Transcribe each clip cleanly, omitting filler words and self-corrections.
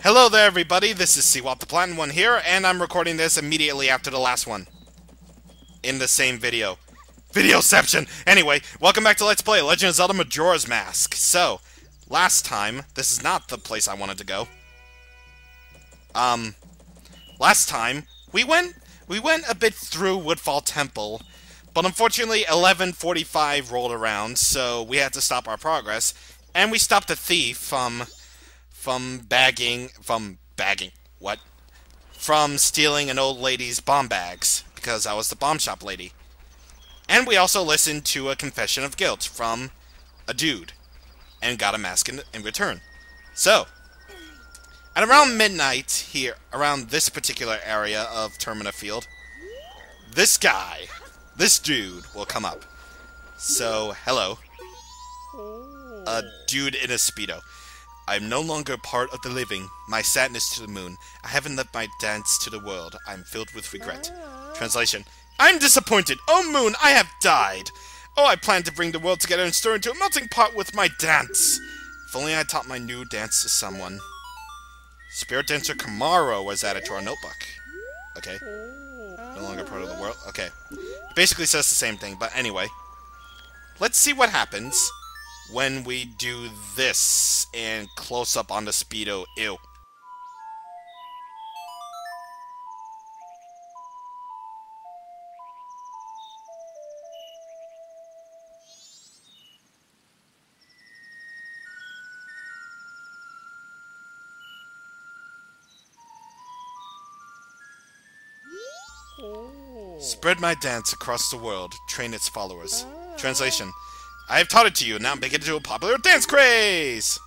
Hello there, everybody. This is Seawalt the Platinum One here, and I'm recording this immediately after the last one. In the same video. Videoception! Anyway, welcome back to Let's Play Legend of Zelda Majora's Mask. So, last time, this is not the place I wanted to go. Last time, we went a bit through Woodfall Temple, but unfortunately 11:45 rolled around, so we had to stop our progress, and we stopped a thief from stealing an old lady's bomb bags, because I was the bomb shop lady. And we also listened to a confession of guilt from a dude, and got a mask in return. So, at around midnight here, around this particular area of Termina Field, this dude will come up. So, hello. A dude in a Speedo. I'm no longer part of the living, my sadness to the moon. I haven't left my dance to the world. I'm filled with regret. Translation. I'm disappointed. Oh moon, I have died. Oh, I plan to bring the world together and stir into a melting pot with my dance. If only I taught my new dance to someone. Spirit dancer Kamaro was added to our notebook. Okay. No longer part of the world. Okay. Basically says the same thing, but anyway. Let's see what happens when we do this and close up on the Speedo. Ew. Spread my dance across the world, train its followers. Translation. I have taught it to you, now make it into a popular dance craze!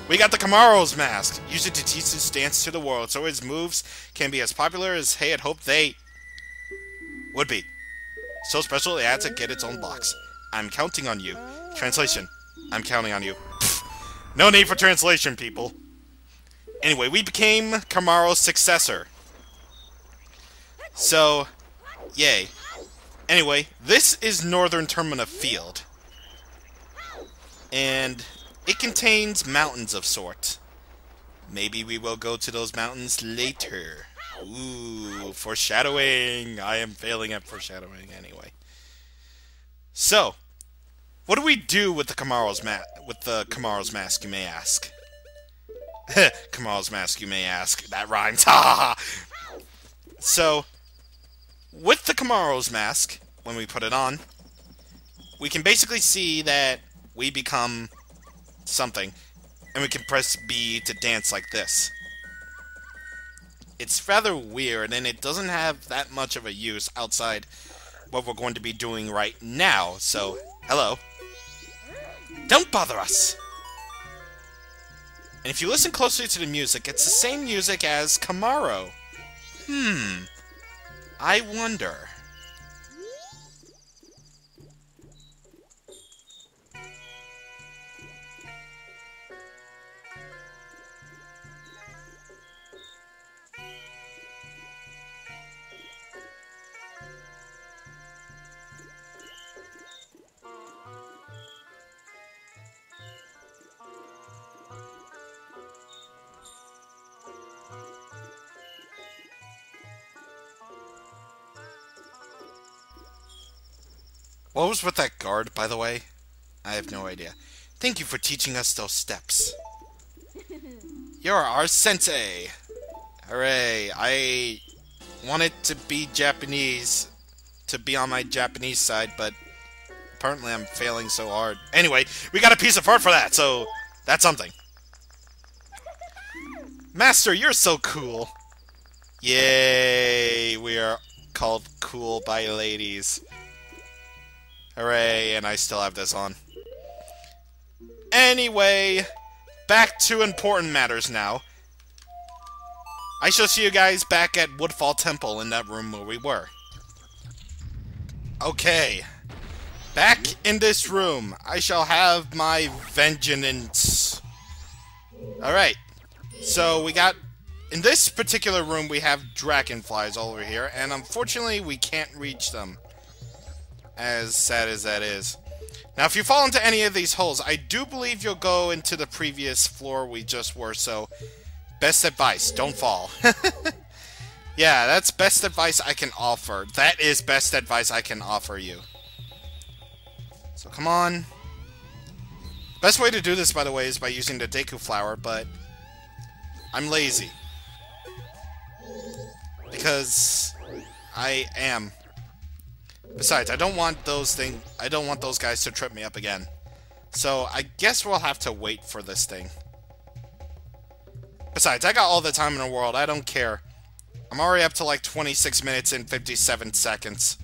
We got the Kamaro's mask. Use it to teach this dance to the world, so his moves can be as popular as Hay had hoped they would be. So special, it had to get its own box. I'm counting on you. Translation. I'm counting on you. Pfft. No need for translation, people. Anyway, we became Kamaro's successor. So, yay. Anyway, this is Northern Termina Field. And it contains mountains of sort. Maybe we will go to those mountains later. Ooh, foreshadowing. I am failing at foreshadowing anyway. So, what do we do with the Kamaro's mask, you may ask? Kamaro's mask, you may ask. That rhymes. Ha! So, with the Kamaro's mask, when we put it on, we can basically see that we become something, and we can press B to dance like this. It's rather weird, and it doesn't have that much of a use outside what we're going to be doing right now, so, hello. Don't bother us! And if you listen closely to the music, it's the same music as Kamaro. I wonder. What was with that guard, by the way? I have no idea. Thank you for teaching us those steps. You're our sensei! Hooray! I wanted to be Japanese, to be on my Japanese side, but apparently I'm failing so hard. Anyway, we got a piece of art for that, so that's something. Master, you're so cool! Yay! We are called cool by ladies. Hooray, and I still have this on. Anyway, back to important matters now. I shall see you guys back at Woodfall Temple in that room where we were. Okay. Back in this room, I shall have my vengeance. Alright. So, we got... In this particular room, we have dragonflies all over here, and unfortunately, we can't reach them. As sad as that is. Now, if you fall into any of these holes, I do believe you'll go into the previous floor we just were, so best advice. Don't fall. Yeah, that's best advice I can offer. That is best advice I can offer you. So come on. Best way to do this, by the way, is by using the Deku Flower, but I'm lazy. Because I am. Besides, I don't want those guys to trip me up again. So I guess we'll have to wait for this thing. Besides, I got all the time in the world. I don't care. I'm already up to like 26 minutes and 57 seconds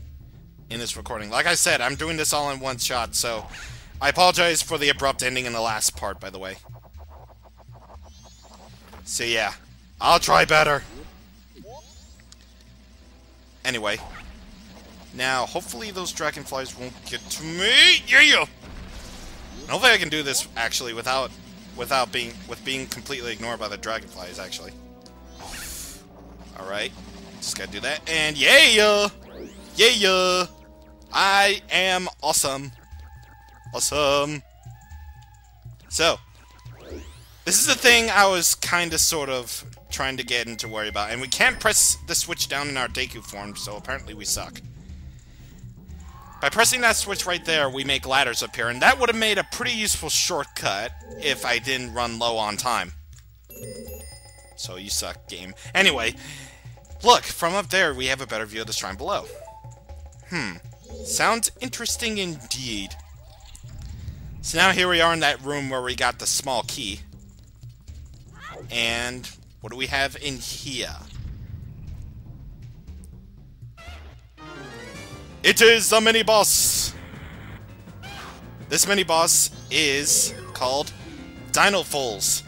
in this recording. Like I said, I'm doing this all in one shot, so I apologize for the abrupt ending in the last part, by the way. So yeah, I'll try better. Anyway, now hopefully those dragonflies won't get to me. Yeah. And hopefully I can do this actually without being completely ignored by the dragonflies. Actually, all right, just gotta do that. And yeah, I am awesome. Awesome. So, this is the thing I was kind of sort of trying to get into worry about. And we can't press the switch down in our Deku form, so apparently we suck. By pressing that switch right there, we make ladders appear, and that would have made a pretty useful shortcut if I didn't run low on time. So you suck, game. Anyway, look, from up there we have a better view of the shrine below. Sounds interesting indeed. So now here we are in that room where we got the small key. And what do we have in here? It is the mini-boss! This mini-boss is called Dino Fulls.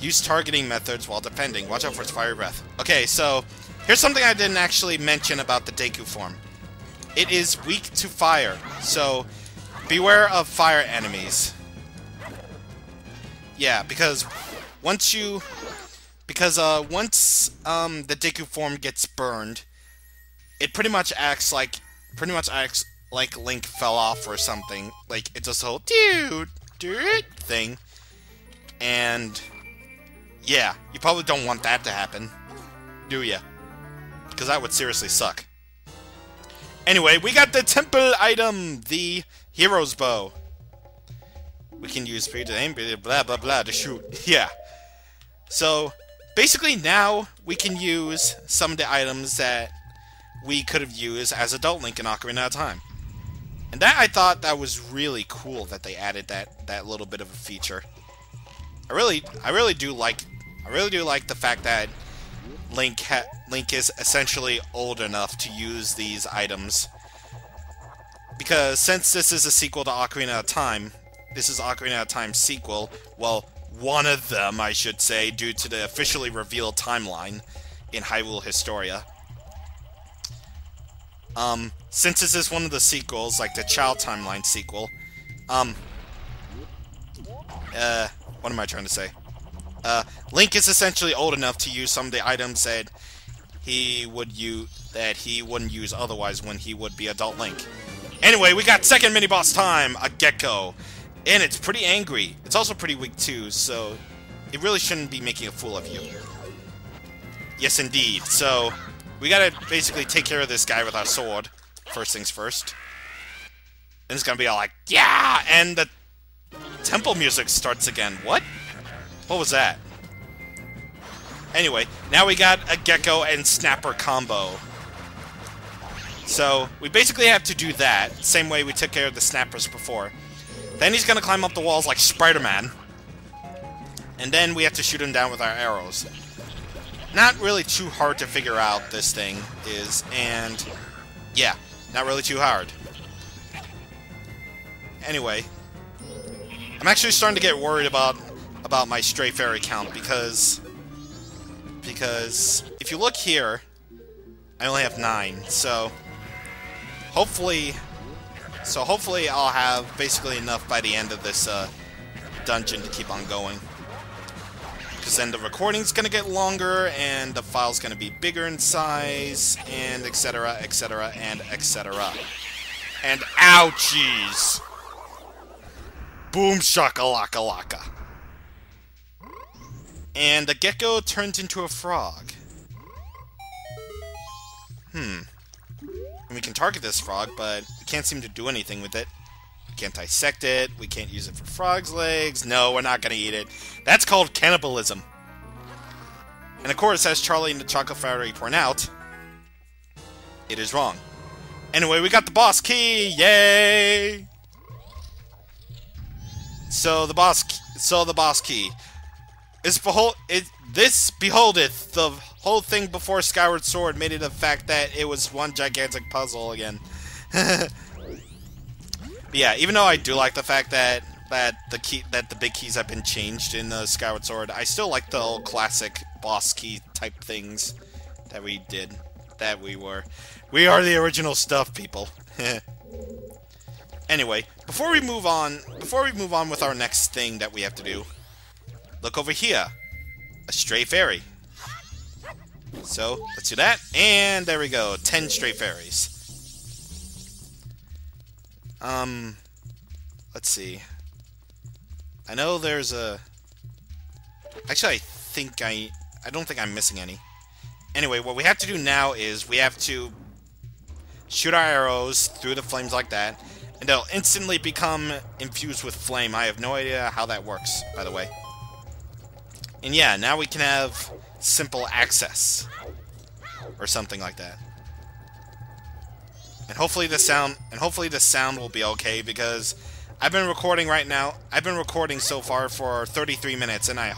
Use targeting methods while defending. Watch out for its fiery breath. Okay, so here's something I didn't actually mention about the Deku form. It is weak to fire, so beware of fire enemies. Yeah, because once the Deku form gets burned, it pretty much acts like Link fell off or something. Like it does the whole thing, and yeah, you probably don't want that to happen, do ya? Because that would seriously suck. Anyway, we got the temple item, the hero's bow. We can use speed to aim, blah blah blah to shoot. Yeah. So basically now we can use some of the items that we could have used as Adult Link in Ocarina of Time. And that I thought that was really cool that they added that little bit of a feature. I really do like the fact that Link is essentially old enough to use these items. Because since this is a sequel to Ocarina of Time, this is Ocarina of Time's sequel, well, one of them, I should say, due to the officially revealed timeline in Hyrule Historia. Since this is one of the sequels, like the Child Timeline sequel, what am I trying to say? Link is essentially old enough to use some of the items that he wouldn't use otherwise when he would be Adult Link. Anyway, we got second mini-boss time, a gecko. And it's pretty angry. It's also pretty weak too, so it really shouldn't be making a fool of you. Yes, indeed. So we gotta basically take care of this guy with our sword. First things first. And it's gonna be all like, yeah! And the temple music starts again. What? What was that? Anyway, now we got a gecko and snapper combo. So we basically have to do that, same way we took care of the snappers before. Then he's gonna climb up the walls like Spider-Man. And then we have to shoot him down with our arrows. Not really too hard to figure out, this thing is, and yeah, not really too hard. Anyway, I'm actually starting to get worried about my stray fairy count because if you look here, I only have 9, so hopefully I'll have basically enough by the end of this dungeon to keep on going. Because then the recording's gonna get longer, and the file's gonna be bigger in size, and etc, etc, and etc. And ouchies! Boom shakalaka laka. And the gecko turns into a frog. And we can target this frog, but we can't seem to do anything with it. We can't dissect it. We can't use it for frog's legs. No, we're not going to eat it. That's called cannibalism. And of course, as Charlie and the Chocolate Factory point out, it is wrong. Anyway, we got the boss key! Yay! So the boss key is this beholdeth the whole thing before Skyward Sword made it a fact that it was one gigantic puzzle again. But yeah, even though I do like the fact that the big keys have been changed in the Skyward Sword, I still like the old classic boss key type things that we did. We are the original stuff, people. Anyway, before we move on with our next thing that we have to do, look over here. A stray fairy. So, let's do that. And there we go. 10 stray fairies. Let's see. I know there's a... Actually, I don't think I'm missing any. Anyway, what we have to do now is we have to shoot our arrows through the flames like that, and they'll instantly become infused with flame. I have no idea how that works, by the way. And yeah, now we can have simple access. Or something like that. And hopefully the sound will be okay, because I've been recording right now. I've been recording so far for 33 minutes, and I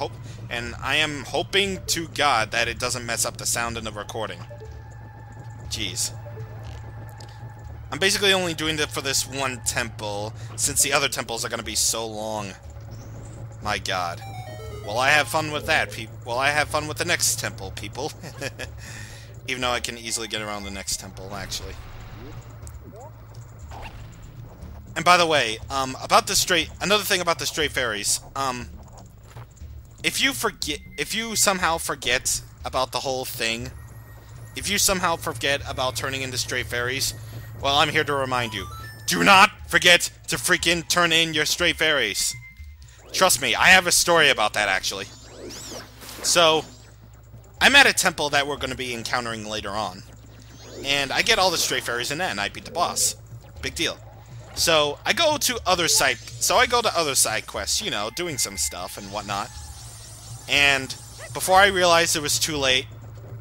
am hoping to God that it doesn't mess up the sound in the recording. Jeez. I'm basically only doing it for this one temple, since the other temples are going to be so long. My God. Well, I have fun with that, people. Well, I have fun with the next temple, people. Even though I can easily get around the next temple, actually. And by the way, another thing about the stray fairies, if you somehow forget about the whole thing, if you somehow forget about turning into stray fairies, well, I'm here to remind you, do not forget to freaking turn in your stray fairies. Trust me, I have a story about that, actually. So, I'm at a temple that we're going to be encountering later on, and I get all the stray fairies in that, and I beat the boss. Big deal. So, I go to other side quests, you know, doing some stuff and whatnot. And before I realized it was too late,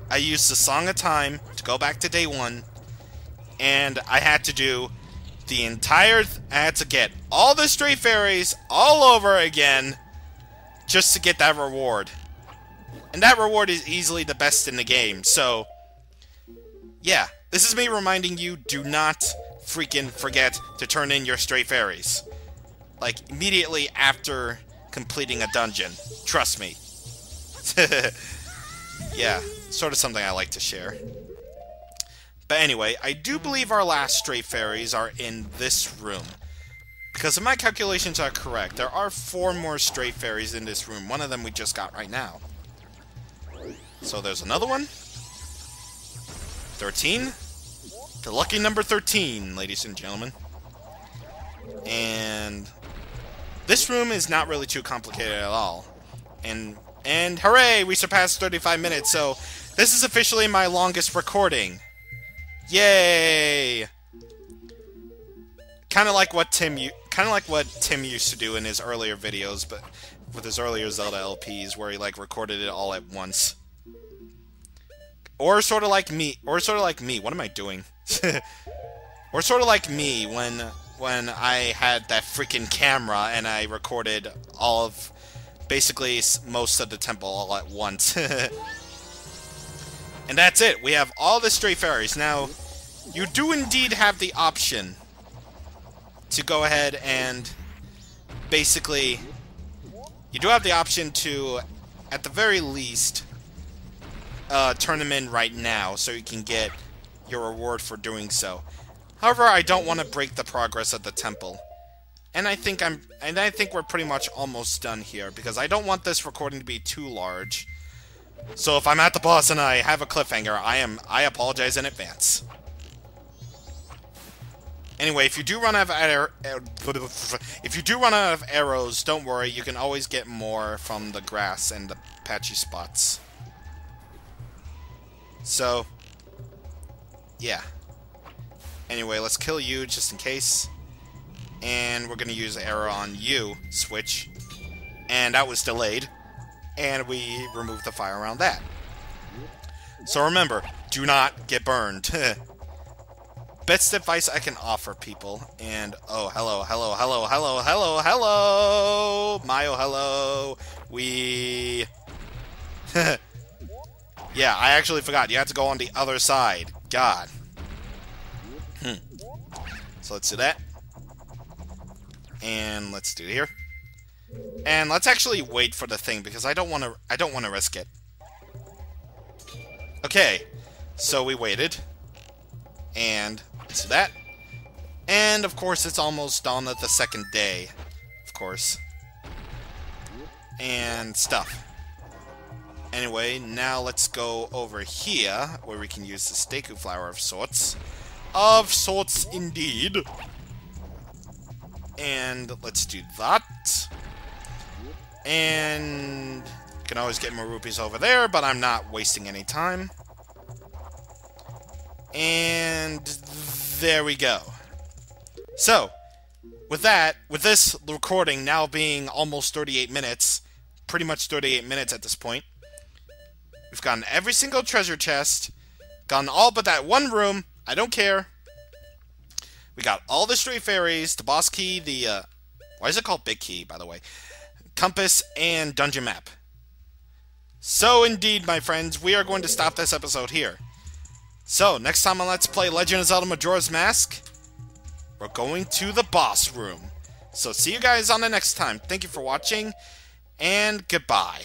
I used the Song of Time to go back to day 1, and I had to do I had to get all the stray fairies all over again just to get that reward. And that reward is easily the best in the game, so yeah, this is me reminding you, do not freaking forget to turn in your stray fairies. Like, immediately after completing a dungeon. Trust me. Yeah, sort of something I like to share. But anyway, I do believe our last stray fairies are in this room. Because if my calculations are correct, there are 4 more stray fairies in this room. One of them we just got right now. So there's another one. 13. The lucky number 13, ladies and gentlemen. And this room is not really too complicated at all. And hooray, we surpassed 35 minutes, so this is officially my longest recording. Yay! Kind of like what Tim used to do in his earlier videos, but with his earlier Zelda LPs, where he like recorded it all at once. Or sort of like me. What am I doing? Or sort of like me when I had that freaking camera and I recorded all of, basically most of the temple all at once. And that's it. We have all the stray fairies. Now, you do indeed have the option to go ahead and basically, you do have the option to, at the very least, turn them in right now so you can get your reward for doing so. However, I don't want to break the progress of the temple. And I think we're pretty much almost done here, because I don't want this recording to be too large. So if I'm at the boss and I have a cliffhanger, I apologize in advance. Anyway, if you do run out of arrows, don't worry, you can always get more from the grass and patchy spots. So, yeah. Anyway, let's kill you just in case. And we're going to use arrow on you, switch. And that was delayed. And we removed the fire around that. So remember, do not get burned. Best advice I can offer people. And, oh, hello. Mayo, hello. Yeah, I actually forgot. You have to go on the other side. God. So let's do that. And let's do it here. And let's actually wait for the thing because I don't want to risk it. Okay. So we waited. And let's do that. And of course it's almost on the second day. Of course. And stuff. Anyway, now let's go over here where we can use the Steku flower of sorts. Of sorts indeed. And let's do that. And you can always get more rupees over there, but I'm not wasting any time. And there we go. So, with this recording now being almost 38 minutes, pretty much 38 minutes at this point, we've gotten every single treasure chest, gotten all but that one room, I don't care. We got all the stray fairies, the boss key, the, why is it called Big Key, by the way? Compass, and dungeon map. So, indeed, my friends, we are going to stop this episode here. So, next time on Let's Play Legend of Zelda Majora's Mask, we're going to the boss room. So, see you guys on the next time. Thank you for watching, and goodbye.